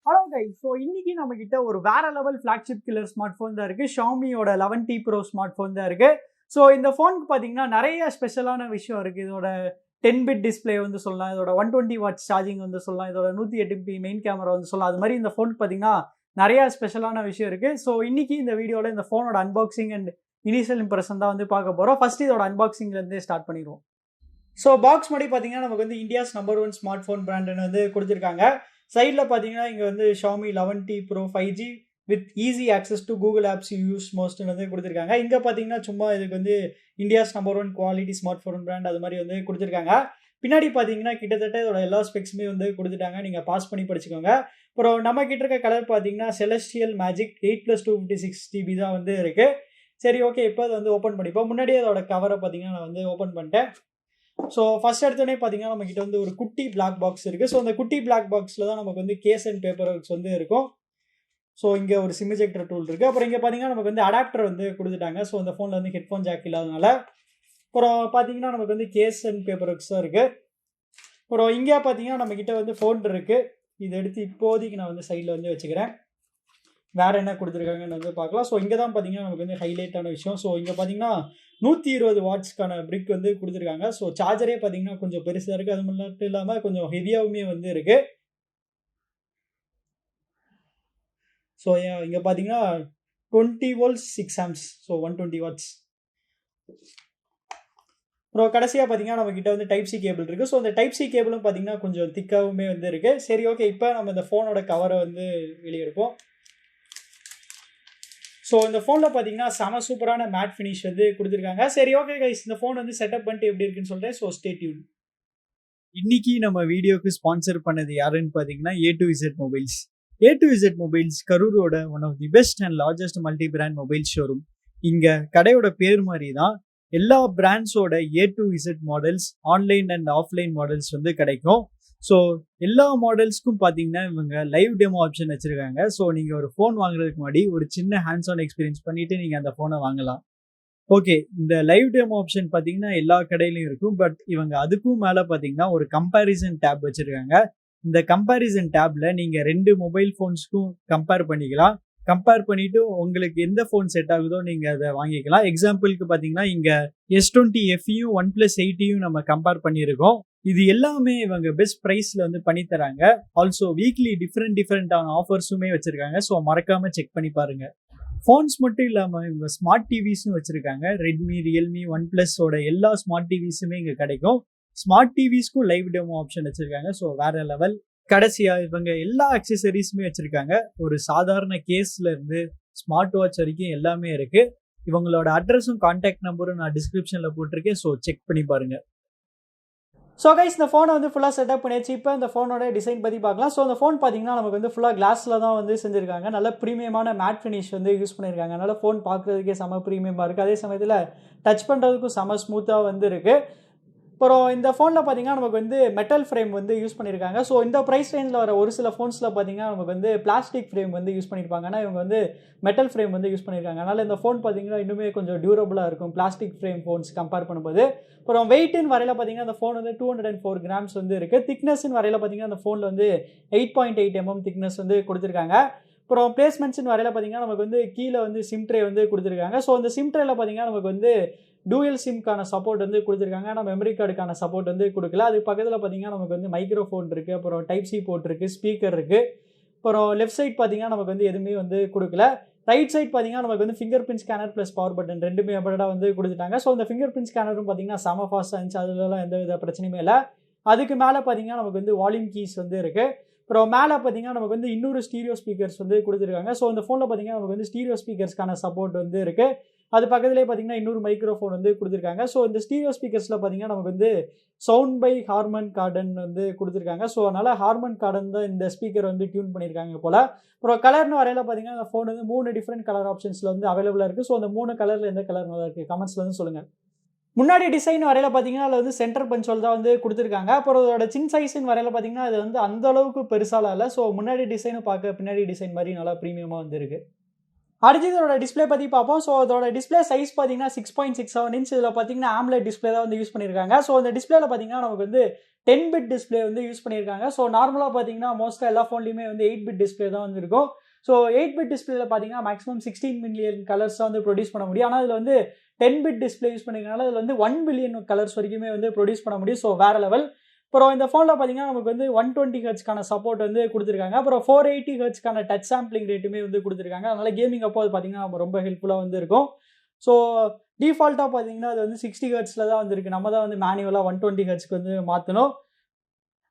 Hello guys, so இன்னைக்கு நம்ம கிட்ட ஒரு வேற level flagship killer smart phone தான் இருக்கு. ஷாமியோட 11T ப்ரோ ஸ்மார்ட் ஃபோன் தான் இருக்கு. ஸோ இந்த ஃபோனுக்கு பார்த்தீங்கன்னா நிறைய ஸ்பெஷலான விஷயம் இருக்கு. இதோட 10 பிட் டிஸ்பிளே வந்து சொல்லலாம், இதோட 120 வாட்ஸ் சார்ஜிங் வந்து சொல்லலாம், இதோட 108MP மெயின் கேமரா வந்து சொல்லலாம். அது மாதிரி இந்த ஃபோனுக்கு பார்த்தீங்கன்னா நிறைய ஸ்பெஷலான விஷயம் இருக்கு. ஸோ இன்னைக்கு இந்த வீடியோவில் இந்த ஃபோனோட அன்பாக்சிங் அண்ட் இனிஷியல் இம்ப்ரெஷன் தான் வந்து பார்க்க போகிறோம். ஃபர்ஸ்ட் இதோட அன்பாக்சிங்லேருந்து ஸ்டார்ட் பண்ணிடுவோம். ஸோ பாக்ஸ் மாதிரி பார்த்தீங்கன்னா நமக்கு வந்து இந்தியாஸ் நம்பர் 1 ஸ்மார்ட் ஃபோன் பிராண்டுன்னு வந்து கொடுத்துருக்காங்க. சைடில் பார்த்தீங்கன்னா இங்கே வந்து Xiaomi 11T Pro 5G with easy access to Google apps use மோஸ்ட்னு வந்து கொடுத்துருக்காங்க. இங்கே பார்த்தீங்கன்னா சும்மா இதுக்கு வந்து India's number 1 quality smart phone brand அது மாதிரி வந்து கொடுத்துருக்காங்க. பின்னாடி பார்த்தீங்கன்னா கிட்டத்தட்ட இதோட எல்லா ஸ்பெக்ஸுமே வந்து கொடுத்துட்டாங்க. நீங்கள் பாஸ் பண்ணி படிச்சுக்கோங்க. அப்புறம் நம்ம கிட்ட இருக்க கலர் பார்த்தீங்கன்னா செலஸ்டியல் மேஜிக் 8+256GB தான் வந்து இருக்குது. சரி, ஓகே, இப்போ அதை வந்து ஓப்பன் பண்ணிப்போம். முன்னாடியே அதோட கவரை பார்த்தீங்கன்னா நான் வந்து ஓப்பன் பண்ணிட்டேன். ஸோ ஃபர்ஸ்ட் எடுத்தோடனே பார்த்தீங்கன்னா நம்மக்கிட்ட வந்து ஒரு குட்டி பிளாக் பாக்ஸ் இருக்குது. ஸோ அந்த குட்டி பிளாக் பாக்ஸில் தான் நமக்கு வந்து கேஸ் அண்ட் பேப்பர் ஒர்க்ஸ் வந்து இருக்கும். ஸோ இங்கே ஒரு சிம் எஜெக்டர் டூல் இருக்குது. அப்புறம் இங்கே பார்த்தீங்கன்னா நமக்கு வந்து அடாப்டர் வந்து கொடுத்துட்டாங்க. ஸோ அந்த ஃபோனில் வந்து ஹெட்ஃபோன் ஜாக் இல்லாதனால. அப்புறம் பார்த்தீங்கன்னா நமக்கு வந்து கேஸ் அண்ட் பேப்பர் ஒர்க்ஸ் தான் இருக்குது. அப்புறம் இங்கே பார்த்தீங்கன்னா நம்மக்கிட்ட வந்து ஃபோன் இருக்குது. இதை எடுத்து இப்போதைக்கு நான் வந்து சைடில் வந்து வச்சுக்கிறேன். வேறு என்ன கொடுத்துருக்காங்கன்னு வந்து பார்க்கலாம். ஸோ இங்கே தான் பார்த்தீங்கன்னா நமக்கு வந்து ஹைலைட்டான விஷயம். ஸோ இங்கே பார்த்தீங்கன்னா 120 வாட்ஸ்க்கான பிரிக் வந்து கொடுத்துருக்காங்க. ஸோ சார்ஜரே பார்த்தீங்கன்னா கொஞ்சம் பெருசாக இருக்குது. அது மட்டும் இல்லாமல் கொஞ்சம் ஹெவியாகவுமே வந்து இருக்குது. ஸோ இங்கே பார்த்தீங்கன்னா 20 volts 6 amps. So 120 watts. அப்புறம் கடைசியாக பார்த்தீங்கன்னா நம்மக்கிட்ட வந்து டைப் சி கேபிள் இருக்குது. ஸோ அந்த டைப் சி கேபிளும் பார்த்தீங்கன்னா கொஞ்சம் திக்காகவுமே வந்து இருக்குது. சரி, ஓகே, இப்போ நம்ம இந்த ஃபோனோட கவரை வந்து வெளியே எடுப்போம். ஸோ இந்த ஃபோனில் பார்த்தீங்கன்னா செம சூப்பரான மேட் ஃபினிஷ் வந்து கொடுத்துருக்காங்க. சரி, ஓகே கைஸ், இந்த ஃபோன் வந்து செட்டப் பண்ணிட்டு எப்படி இருக்குன்னு சொல்கிறேன். So stay tune. இன்னைக்கு நம்ம வீடியோக்கு ஸ்பான்சர் பண்ணது யாருன்னு பார்த்தீங்கன்னா A2Z மொபைல்ஸ். A2Z மொபைல்ஸ் கரூரோட one of the best and largest multi brand mobile showroom. இங்கே கடையோட பேர் மாதிரி தான் எல்லா பிராண்ட்ஸோட A2Z models online and offline models வந்து கிடைக்கும். ஸோ எல்லா மாடல்ஸ்க்கும் பார்த்தீங்கன்னா இவங்க லைவ் டெமோ ஆப்ஷன் வச்சுருக்காங்க. ஸோ நீங்கள் ஒரு ஃபோன் வாங்குறதுக்கு முன்னாடி ஒரு சின்ன ஹேண்ட்ஸ் ஆன் எக்ஸ்பீரியன்ஸ் பண்ணிவிட்டு நீங்கள் அந்த ஃபோனை வாங்கலாம். ஓகே, இந்த லைவ் டெமோ ஆப்ஷன் பார்த்தீங்கன்னா எல்லா கடையிலையும் இருக்கும். பட் இவங்க அதுக்கும் மேலே பார்த்தீங்கன்னா ஒரு கம்பேரிசன் டேப் வச்சுருக்காங்க. இந்த கம்பேரிசன் டேப்பில் நீங்கள் 2 மொபைல் ஃபோன்ஸ்க்கும் கம்பேர் பண்ணிக்கலாம். கம்பேர் பண்ணிவிட்டு உங்களுக்கு எந்த ஃபோன் செட் ஆகுதோ நீங்கள் அதை வாங்கிக்கலாம். எக்ஸாம்பிளுக்கு பார்த்தீங்கன்னா இங்கே S20 FEயும் 1+ 8யும் நம்ம கம்பேர் பண்ணியிருக்கோம். இது எல்லாமே இவங்க பெஸ்ட் ப்ரைஸில் வந்து பண்ணித்தராங்க. ஆல்சோ வீக்லி டிஃப்ரெண்டான ஆஃபர்ஸுமே வச்சுருக்காங்க. ஸோ மறக்காமல் செக் பண்ணி பாருங்கள். ஃபோன்ஸ் மட்டும் இல்லாமல் இவங்க ஸ்மார்ட் டிவிஸும் வச்சுருக்காங்க. ரெட்மி, ரியல்மி, OnePlusோட எல்லா ஸ்மார்ட் டிவிஸுமே இங்கே கிடைக்கும். ஸ்மார்ட் டிவிஸ்க்கும் லைவ் டெமோ ஆப்ஷன் வச்சுருக்காங்க. ஸோ வேறு லெவல். கடைசியாக இவங்க எல்லா அக்சசரிஸுமே வச்சுருக்காங்க. ஒரு சாதாரண கேஸ்லேருந்து ஸ்மார்ட் வாட்ச் வரைக்கும் எல்லாமே இருக்குது. இவங்களோட அட்ரஸும் கான்டாக்ட் நம்பரும் நான் டிஸ்கிரிப்ஷனில் போட்டிருக்கேன். ஸோ செக் பண்ணி பாருங்கள். ஸோ கைஸ், இந்த ஃபோனை வந்து ஃபுல்லாக செட்டப் பண்ணியாச்சு. இப்போ இந்த ஃபோனோட டிசைன் பற்றி பார்க்கலாம். ஸோ இந்த ஃபோன் பார்த்தீங்கன்னா நமக்கு வந்து ஃபுல்லாக கிளாஸில் தான் வந்து செஞ்சுருக்காங்க. நல்ல ப்ரீமியமான மேட் ஃபினிஷ் வந்து யூஸ் பண்ணியிருக்காங்க. அதனால் ஃபோன் பார்க்குறதுக்கே செம ப்ரீமியமாக இருக்குது. அதே சமயத்தில் டச் பண்ணுறதுக்கும் செம ஸ்மூத்தாக வந்து இருக்குது. அப்புறம் இந்த ஃபோனில் பார்த்தீங்கன்னா நமக்கு வந்து மெட்டல் ஃப்ரேம் வந்து யூஸ் பண்ணியிருக்காங்க. ஸோ இந்த ப்ரைஸ் ரேஞ்சில் வர ஒரு சில ஃபோன்ஸில் பார்த்தீங்கன்னா நமக்கு வந்து பிளாஸ்டிக் ஃப்ரேம் வந்து யூஸ் பண்ணியிருப்பாங்க. ஆனால் இவங்க வந்து மெட்டல் ஃப்ரேம் வந்து யூஸ் பண்ணியிருக்காங்க. அதனால் இந்த ஃபோன் பார்த்தீங்கன்னா இன்னுமே கொஞ்சம் டியூரபுளாக இருக்கும் பிளாஸ்டிக் ஃப்ரேம் ஃபோன்ஸ் கம்பேர் பண்ணும்போது. அப்புறம் வெயிட்னு வரையில் பார்த்தீங்கன்னா அந்த ஃபோன் வந்து 204 grams வந்து இருக்குது. திக்னஸ்ன்னு வரையில் பார்த்தீங்கன்னா அந்த ஃபோனில் வந்து 8.8 mm திக்னஸ் வந்து கொடுத்துருக்காங்க. அப்புறம் பிளேஸ்மெண்ட்ஸ்னு வரையில் பார்த்தீங்கன்னா நமக்கு வந்து கீழே வந்து சிம் ட்ரே வந்து கொடுத்துருக்காங்க. ஸோ அந்த சிம் ட்ரேல பார்த்தீங்கன்னா நமக்கு வந்து டூயல் சிம்க்கான சப்போர்ட் வந்து கொடுத்துருக்காங்க. ஆனால் மெமரி கார்டுக்கான சப்போர்ட் வந்து கொடுக்கல. அது பக்கத்தில் பார்த்தீங்கன்னா நமக்கு வந்து மைக்ரோஃபோன் இருக்குது, அப்புறம் டைப் சி போர்ட் இருக்குது, ஸ்பீக்கர் இருக்குது. அப்புறம் லெஃப்ட் சைட் பார்த்தீங்கன்னா நமக்கு வந்து எதுவுமே வந்து கொடுக்கல. ரைட் சைட் பார்த்தீங்கன்னா நமக்கு வந்து finger print scanner plus power button ரெண்டுமே அப்டேட்டாக வந்து கொடுத்துட்டாங்க. ஸோ இந்த ஃபிங்கர் பிரிண்ட் ஸ்கேனரும் பார்த்தீங்கன்னா செம ஃபாஸ்ட்டாக இருந்துச்சு. அதுலலாம் எந்த வித பிரச்சனையுமே இல்லை. அதுக்கு மேலே பார்த்தீங்கன்னா நமக்கு வந்து வால்யூம் கீஸ் வந்து இருக்குது. அப்புறம் மேலே பார்த்தீங்கன்னா நமக்கு வந்து இன்னொரு ஸ்டீரியோ ஸ்பீக்கர்ஸ் வந்து கொடுத்துருக்காங்க. ஸோ இந்த ஃபோனில் பார்த்தீங்கன்னா நமக்கு வந்து ஸ்டீரியோ ஸ்பீக்கர்ஸ்க்கான சப்போர்ட் வந்து இருக்குது. அது பக்கத்துலேயே பார்த்தீங்கன்னா இன்னொரு மைக்ரோஃபோன் வந்து கொடுத்துருக்காங்க. ஸோ இந்த ஸ்டீரியோ ஸ்பீக்கர்ஸில் பார்த்தீங்கன்னா நமக்கு வந்து சவுண்ட் பை ஹார்மன் கார்டன் வந்து கொடுத்துருக்காங்க. ஸோ அதனால் ஹார்மன் கார்டன் தான் இந்த ஸ்பீக்கர் வந்து டியூன் பண்ணியிருக்காங்க போல். அப்புறம் கலர்னு வரையில் பார்த்தீங்கன்னா அந்த ஃபோன் வந்து 3 டிஃப்ரெண்ட் கலர் ஆப்ஷன்ஸில் வந்து அவைலபிளாக இருக்குது. ஸோ அந்த 3 கலரில் எந்த கலர் நல்லா இருக்குது கமெண்ட்ஸில் வந்து சொல்லுங்கள். முன்னாடி டிசைன் வரையில் பார்த்தீங்கன்னா அதில் வந்து சென்டர் பஞ்சோல் தான் வந்து கொடுத்துருக்காங்க. அப்புறம் அதோட சின் சைஸ்ன்னு வரையில் பார்த்தீங்கன்னா அது வந்து அந்த அளவுக்கு பெருசாலாம் இல்லை. ஸோ முன்னாடி டிசைனை பார்க்க பின்னாடி டிசைன் மாதிரி நல்லா ப்ரீமியமாக வந்து இருக்குது. அடுத்து இதோட டிஸ்பிளே பற்றி பார்ப்போம். ஸோ இதோட டிஸ்பிளே சைஸ் பார்த்தீங்கன்னா 6.67 இன்ச். இதில் பார்த்தீங்கன்னா AMOLED டிஸ்பிளே தான் வந்து யூஸ் பண்ணியிருக்காங்க. ஸோ இந்த டிஸ்பிளேல பார்த்தீங்கன்னா நமக்கு வந்து 10 பிட் டிஸ்பிளே வந்து யூஸ் பண்ணியிருக்காங்க. ஸோ நார்மலாக பார்த்தீங்கன்னா மோஸ்ட்டாக எல்லா ஃபோன்லையுமே வந்து 8 பிட் டிஸ்பிளே தான் வந்து இருக்கும். ஸோ 8 பிட் டிஸ்பிளேல பார்த்தீங்கன்னா மேக்ஸிமம் 16 மில்லியன் கலர்ஸ் தான் வந்து ப்ரொடியூஸ் பண்ண முடியும். ஆனால் இதில் வந்து 10 பிட் டிஸ்பிளே யூஸ் பண்ணிக்கிறனால இதில் வந்து 1 பில்லியன் கலர்ஸ் வரைக்குமே வந்து ப்ரொடியூஸ் பண்ண முடியும். ஸோ வேற லெவல். அப்புறம் இந்த ஃபோனில் பார்த்தீங்கன்னா நமக்கு வந்து 120 ஹெர்ட்ஸ்க்கான சப்போர்ட் வந்து கொடுத்துருக்காங்க. அப்புறம் 480 ஹெர்ட்ஸ்க்கான டச் சாம்பிளிங் ரேட்டுமே வந்து கொடுத்துருக்காங்க. அதனால கேமிங் அப்போ அது பார்த்தீங்கன்னா நம்ம ரொம்ப ஹெல்ப்ஃபுல்லாக வந்து இருக்கும். ஸோ டிஃபால்ட்டாக பார்த்தீங்கன்னா அது வந்து 60 ஹெர்ட்ஸில் தான் வந்துருக்கு. நம்ம தான் வந்து மேனுவலாக 120 ஹெர்ட்ஸ்க்கு வந்து மாற்றணும்.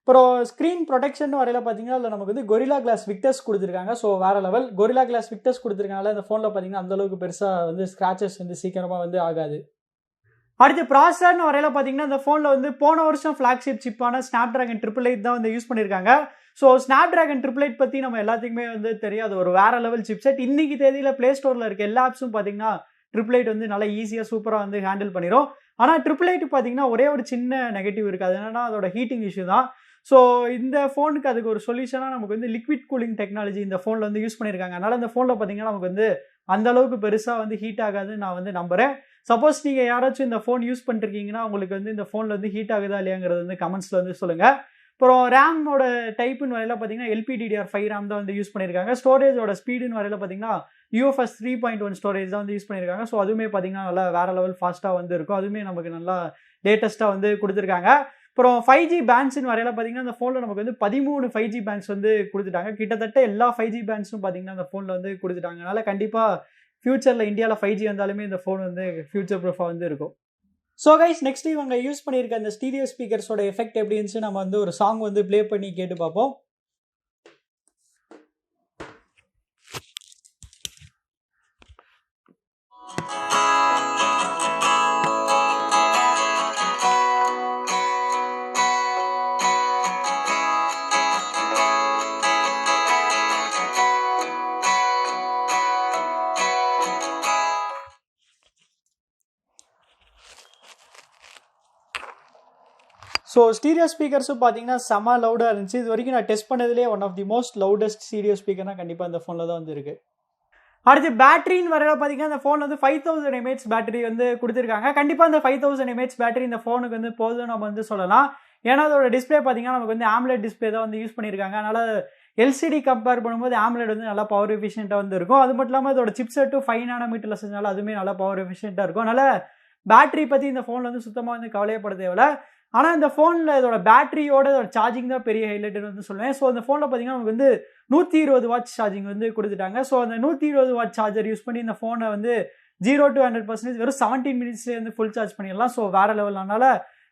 அப்புறம் ஸ்க்ரீன் ப்ரொடெக்ஷன் வரையில் பார்த்தீங்கன்னா அதில் நமக்கு வந்து கொரில்லா கிளாஸ் விக்டர்ஸ் கொடுத்துருக்காங்க. ஸோ வேறு லெவல். கொரில்லா கிளாஸ் விக்டர்ஸ் கொடுத்துருக்கனால இந்த ஃபோனில் பார்த்தீங்கன்னா அந்தளவுக்கு பெருசாக வந்து ஸ்க்ராச்சஸ் வந்து சீக்கிரமாக வந்து ஆகாது. அடுத்து ப்ராசஸர்னு வரையில் பார்த்தீங்கன்னா இந்த ஃபோனில் வந்து போன வருஷம் ஃப்ளாக்ஷிப் சிப்பான ஸ்னாப்ட்ராகன் 888 தான் வந்து யூஸ் பண்ணியிருக்காங்க. ஸோ ஸ்னாப்ட்ராகன் 888 பற்றி நம்ம எல்லாத்துக்குமே வந்து தெரியாது, ஒரு வேற லெவல் சிப்செட். இன்னைக்கு தேதியில் ப்ளே ஸ்டோரில் இருக்க எல்லா ஆப்ஸும் பார்த்தீங்கன்னா 888 வந்து நல்லா ஈஸியாக சூப்பராக வந்து ஹேண்டில் பண்ணிடும். ஆனால் 888 பார்த்தீங்கன்னா ஒரே ஒரு சின்ன நெகட்டிவ் இருக்குது. அது என்னன்னா அதோட ஹீட்டிங் இஷ்யூ தான். ஸோ இந்த ஃபோனுக்கு அதுக்கு ஒரு சொல்யூஷனாக நமக்கு வந்து லிக்விட் கூலிங் டெக்னாலஜி இந்த ஃபோனில் வந்து யூஸ் பண்ணியிருக்காங்க. அதனால் இந்த ஃபோனில் பார்த்தீங்கன்னா நமக்கு வந்து அந்த அளவுக்கு பெருசாக வந்து ஹீட் ஆகாதுன்னு நான் வந்து நம்புகிறேன். சப்போஸ் நீங்கள் யாராச்சும் இந்த ஃபோன் யூஸ் பண்ணிருக்கீங்கன்னா உங்களுக்கு வந்து இந்த ஃபோனில் வந்து ஹீட் ஆகுதா இல்லையாங்கிறது வந்து கமெண்ட்ஸில் வந்து சொல்லுங்கள். அப்புறம் ரேமோட டைப்புன்னு வரையில் பார்த்தீங்கன்னா LPDDR5 ரேம் தான் வந்து யூஸ் பண்ணியிருக்காங்க. ஸ்டோரேஜோட ஸ்பீடுன்னு வரையில் பார்த்தீங்கன்னா UFS 3.1 ஸ்டோரேஜ் தான் வந்து யூஸ் பண்ணியிருக்காங்க. ஸோ அதுவுமே பார்த்தீங்கன்னா நல்லா வேறு லெவல் ஃபாஸ்ட்டாக வந்து இருக்கும். அதுவுமே நமக்கு நல்லா லேட்டஸ்ட்டாக வந்து கொடுத்துருக்காங்க. அப்புறம் 5G பேண்ட்ஸ்ன்னு வரையில் பார்த்தீங்கன்னா இந்த ஃபோனில் நமக்கு வந்து 13 5G பேண்ட்ஸ் வந்து கொடுத்துட்டாங்க. கிட்டத்தட்ட எல்லா 5G பேண்ட்ஸும் பார்த்தீங்கன்னா இந்த ஃபோனில் வந்து கொடுத்துட்டாங்க. அதனால் கண்டிப்பாக ஃபியூச்சரில் இந்தியாவில் 5G வந்தாலுமே இந்த ஃபோன் வந்து ஃபியூச்சர் ப்ரூஃபாக வந்து இருக்கும். ஸோ கைஸ், நெக்ஸ்ட் இவங்க யூஸ் பண்ணியிருக்க அந்த ஸ்டீரியோ ஸ்பீக்கர்ஸோட எஃபெக்ட் எப்படி இருந்துச்சு நம்ம வந்து ஒரு சாங் வந்து ப்ளே பண்ணி கேட்டு பார்ப்போம். ஸோ ஸ்டீரியோ ஸ்பீக்கர்ஸும் பார்த்தீங்கன்னா செம லவுடாக இருந்துச்சு. இது வரைக்கும் நான் டெஸ்ட் பண்ணதுலேயே one of the most loudest stereo ஸ்பீக்கர்னா கண்டிப்பாக இந்த ஃபோனில் தான் வந்து இருக்குது. அடுத்து பேட்டரின்னு வரையில் பார்த்தீங்கன்னா இந்த ஃபோன் வந்து 5000 mAh பேட்டரி வந்து கொடுத்துருக்காங்க. கண்டிப்பாக இந்த 5000 mAh பேட்டரி இந்த ஃபோனுக்கு வந்து போதும் நம்ம வந்து சொல்லலாம். ஏன்னா அதோட டிஸ்பிளே பார்த்தீங்கன்னா நமக்கு வந்து AMOLED டிஸ்பிளே தான் வந்து யூஸ் பண்ணியிருக்காங்க. அதனால் LCD கம்பேர் பண்ணும்போது AMOLED வந்து நல்லா பவர் எஃபிஷியண்ட்டாக வந்து இருக்கும். அது மட்டும் இல்லாமல் இதோட சிப்செட்டும் 5 nm செஞ்சாலும் அதுவுமே நல்லா பவர் எஃபிஷியண்ட்டாக இருக்கும். அதனால் பேட்டரி பற்றி இந்த ஃபோனில் வந்து சுத்தமாக வந்து கவலையப்பட தேவையில்லை. ஆனால் இந்த ஃபோனில் இதோட பேட்டரியோட இதோட சார்ஜிங் தான் பெரிய ஹைலைட்னு வந்து சொல்லுவேன். ஸோ இந்த ஃபோனில் பார்த்தீங்கன்னா நமக்கு வந்து 120 வாட்ஸ் சார்ஜிங் வந்து கொடுத்துட்டாங்க. ஸோ அந்த 120 வாட் சார்ஜர் யூஸ் பண்ணி இந்த ஃபோனை வந்து 0 to 100% வெறும் 17 மினிட்ஸ்லேயே வந்து ஃபுல் சார்ஜ் பண்ணிடலாம். ஸோ வேற லெவல். அதனால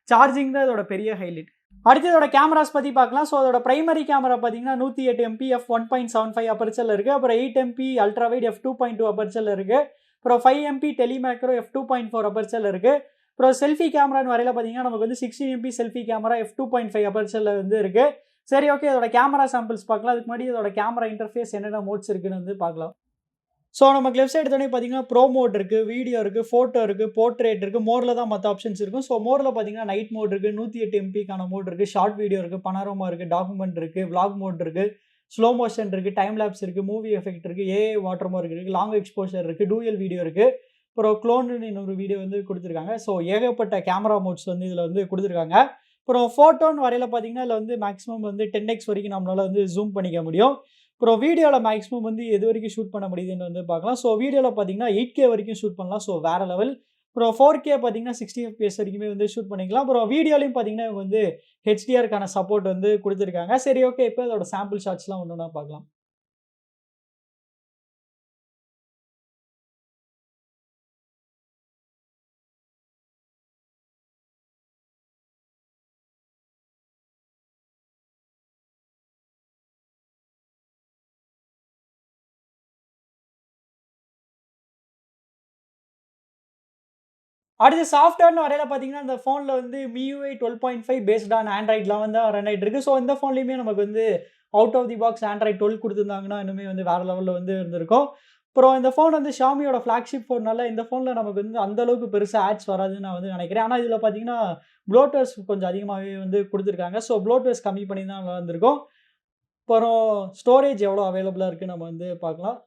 சார்ஜிங் தான் இதோட பெரிய ஹைலைட். அடுத்து இதோட கேமராஸ் பற்றி பார்க்கலாம். ஸோ அதோட பிரைமரி கேமரா பார்த்தீங்கன்னா 108 MP f1.75 அப்பர்ச்சரில் இருக்குது. அப்புறம் 8 MP அல்ட்ரா வைட் f2.2 அப்பர்ச்சரில் இருக்குது. அப்புறம் 5 MP டெலிமேக்ரோ f2.4 அப்பர்ச்சரில் இருக்குது. அப்புறம் செல்ஃபி கேமரான்னு வரையில் பார்த்தீங்கன்னா நமக்கு வந்து 16 MP செல்ஃபி கேமரா f2.5 அப்பர்ச்சரில் வந்து இருக்குது. சரி, ஓகே, இதோட கேமரா சாம்பிள்ஸ் பார்க்கலாம். அதுக்கு முன்னாடி இதோட கேமரா இன்டர்ஃபேஸ் என்னென்ன மோட்ஸ் இருக்குன்னு வந்து பார்க்கலாம். ஸோ நமக்கு லெஃப்ட் சைடு எடுத்தோடனே பார்த்தீங்கன்னா ப்ரோ மோட் இருக்குது, வீடியோ இருக்குது, ஃபோட்டோ இருக்குது, போர்ட்ரேட் இருக்குது. மோரில் தான் மற்ற ஆப்ஷன்ஸ் இருக்கும். ஸோ மோரில் பார்த்தீங்கன்னா நைட் மோட் இருக்குது, 108 MPக்கான மோட் இருக்குது, ஷார்ட் வீடியோ இருக்குது, பனாரோமா இருக்குது, டாக்குமெண்ட் இருக்குது, விளாக் மோட் இருக்குது, ஸ்லோ மோஷன் இருக்குது, டைம் லேப்ஸ் இருக்குது, மூவி எஃபெக்ட் இருக்குது, ஏஐ வாட்டர் மார்க் இருக்குது, லாங் எக்ஸ்போஷர் இருக்குது, டூயல் வீடியோ இருக்குது, அப்புறம் க்ளோன்னு இன்னொரு வீடியோ வந்து கொடுத்துருக்காங்க. ஸோ ஏகப்பட்ட கேமரா மோட்ஸ் வந்து இதில் வந்து கொடுத்துருக்காங்க. அப்புறம் ஃபோட்டோன்னு வரையில் பார்த்தீங்கன்னா இதில் வந்து மேக்ஸிமம் வந்து 10x வரைக்கும் நம்மளால் வந்து ஜூம் பண்ணிக்க முடியும். அப்புறம் வீடியோவில் மேக்ஸிமம் வந்து எது வரைக்கும் ஷூட் பண்ண முடியுதுன்னு வந்து பார்க்கலாம். ஸோ வீடியோவில் பார்த்தீங்கன்னா 8K வரைக்கும் ஷூட் பண்ணலாம். ஸோ வேறு லெவல். அப்புறம் 4K பார்த்தீங்கன்னா 60 FPS வரைக்குமே வந்து ஷூட் பண்ணிக்கலாம். அப்புறம் வீடியோலையும் பார்த்தீங்கன்னா இவங்க வந்து HDRக்கான சப்போர்ட் வந்து கொடுத்துருக்காங்க. சரி, ஓகே, இப்போ அதோட சாம்பிள் ஷாட்ஸ்லாம் ஒன்று பார்க்கலாம். அடுத்து சாஃப்ட்வேர்னு வரையில் பார்த்தீங்கன்னா இந்த ஃபோனில் வந்து MIUI 12.5 பேஸ்ட் ஆன் ஆண்ட்ராய்ட்லாம் வந்து ரன் ஆகிட்டு இருக்குது. ஸோ இந்த ஃபோன்லேயுமே நமக்கு வந்து out of the box Android 12 கொடுத்துருந்தாங்கன்னா இன்னுமே வந்து வேறு லெவலில் வந்து இருந்திருக்கும். அப்புறம் இந்த ஃபோன் வந்து ஷாமியோட ஃப்ளாக்ஷிப் ஃபோன்னால இந்த ஃபோனில் நமக்கு வந்து அந்தளவுக்கு பெருசாக ஆட்ஸ் வராதுன்னு நான் வந்து நினைக்கிறேன். ஆனால் இதில் பார்த்தீங்கன்னா ப்ளோட்டர்ஸ் கொஞ்சம் அதிகமாகவே வந்து கொடுத்துருக்காங்க. ஸோ ப்ளோட்டர்ஸ் கம்மி பண்ணி தான் வந்திருக்கும். அப்புறம் ஸ்டோரேஜ் எவ்வளோ அவைலபிளாக இருக்குன்னு நம்ம வந்து பார்க்கலாம்.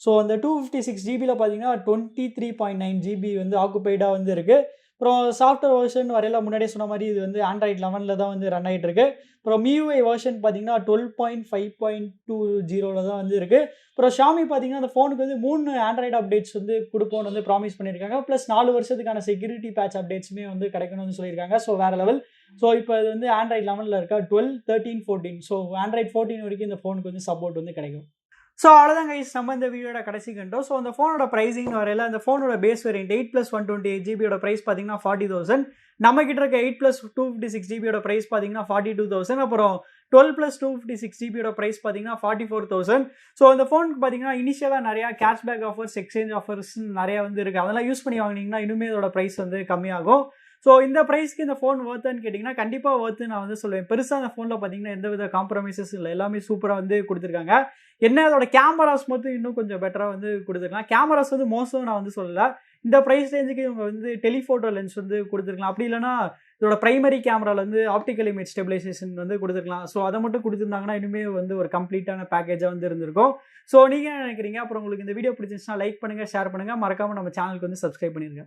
ஸோ அந்த 256 ஜிபியில் பார்த்தீங்கன்னா 23.9 ஜிபி வந்து ஆக்குபைடாக வந்து இருக்குது. அப்புறம் சாஃப்ட்வேர் வெர்ஷன் வரையில முன்னாடியே சொன்ன மாதிரி இது வந்து ஆண்ட்ராய்ட் 11ல் தான் வந்து ரன் ஆகிட்டு இருக்கு. அப்புறம் MIUI வெர்ஷன் பார்த்தீங்கன்னா 12.5.20 தான் வந்து இருக்குது. அப்புறம் Xiaomi பார்த்தீங்கன்னா அந்த ஃபோனுக்கு வந்து 3 ஆண்ட்ராய்டு அப்டேட்ஸ் வந்து கொடுப்போம்னு வந்து ப்ராமிஸ் பண்ணியிருக்காங்க. ப்ளஸ் 4 வருஷத்துக்கான செக்யூரிட்டி பேட்ச் அப்டேட்ஸுமே வந்து கிடைக்கணும்னு சொல்லியிருக்காங்க. ஸோ வேறு லெவல். ஸோ இப்போ இது வந்து ஆண்ட்ராய்ட் 11ல் இருக்கா 12, 13, 14. ஸோ ஆண்ட்ராய்ட் 14 வரைக்கும் இந்த ஃபோனுக்கு வந்து சப்போர்ட் வந்து கிடைக்கும். ஸோ அவ்வளோதான் கைஸ், நம்ம இந்த வீடியோட கடைசி கண்டோம். ஸோ அந்த ஃபோனோட ப்ரைஸிங் வரையில அந்த ஃபோனோட பேஸ் வேரியன்ட் 8+128 ஜிபியோட ப்ரைஸ் பார்த்தீங்கன்னா 40,000. நம்ம கிட்ட இருக்க 8+256 ஜிபியோட ப்ரைஸ் பார்த்தீங்கன்னா 42,000. அப்புறம் 12+256 ஜிபியோட ப்ரைஸ் பார்த்தீங்கன்னா 44,000. ஸோ அந்த ஃபோனுக்கு பார்த்தீங்கன்னா இனிஷியலாக நிறையா கேஷ்பேக் ஆஃபர்ஸ், எக்ஸ்சேஞ்ச் ஆஃபர்ஸ் நிறையா வந்து இருக்குது. அதெல்லாம் யூஸ் பண்ணி வாங்கினீங்கன்னா இன்னுமே இதோட ப்ரைஸ் வந்து கம்மியாகும். ஸோ இந்த ப்ரைஸ்க்கு இந்த ஃபோன் ஒர்த்துன்னு கேட்டிங்கன்னா கண்டிப்பாக ஒர்த்து நான் வந்து சொல்லுவேன். பெருசாக அந்த ஃபோனில் பார்த்தீங்கன்னா எந்த வித காம்ப்ரமைசஸ் இல்லை, எல்லாமே சூப்பராக வந்து கொடுத்துருக்காங்க. என்ன அதோட கேமராஸ் மட்டும் இன்னும் கொஞ்சம் பெட்டராக வந்து கொடுத்துருக்கலாம். கேமராஸ் வந்து மோசம் நான் வந்து சொல்லலை. இந்த ப்ரைஸ் ரேஞ்சுக்கு இவங்க வந்து டெலிஃபோட்டோ லென்ஸ் வந்து கொடுத்துருக்கலாம். அப்படி இல்லைனா இதோட பிரைமரி கேமராவில் வந்து ஆப்டிக்கல் இமேஜ் ஸ்டெபிலைசேஷன் வந்து கொடுத்துருக்கலாம். ஸோ அதை மட்டும் கொடுத்துருந்தாங்கன்னா இனிமே வந்து ஒரு கம்ப்ளீட்டான பேக்கேஜாக வந்து இருந்திருக்கும். ஸோ நீங்கள் என்ன நினைக்கிறீங்க? அப்புறம் உங்களுக்கு இந்த வீடியோ பிடிச்சிருந்துச்சுன்னா லைக் பண்ணுங்கள், ஷேர் பண்ணுங்கள், மறக்காமல் நம்ம சேனலுக்கு வந்து சப்ஸ்கிரைப் பண்ணிடுங்க.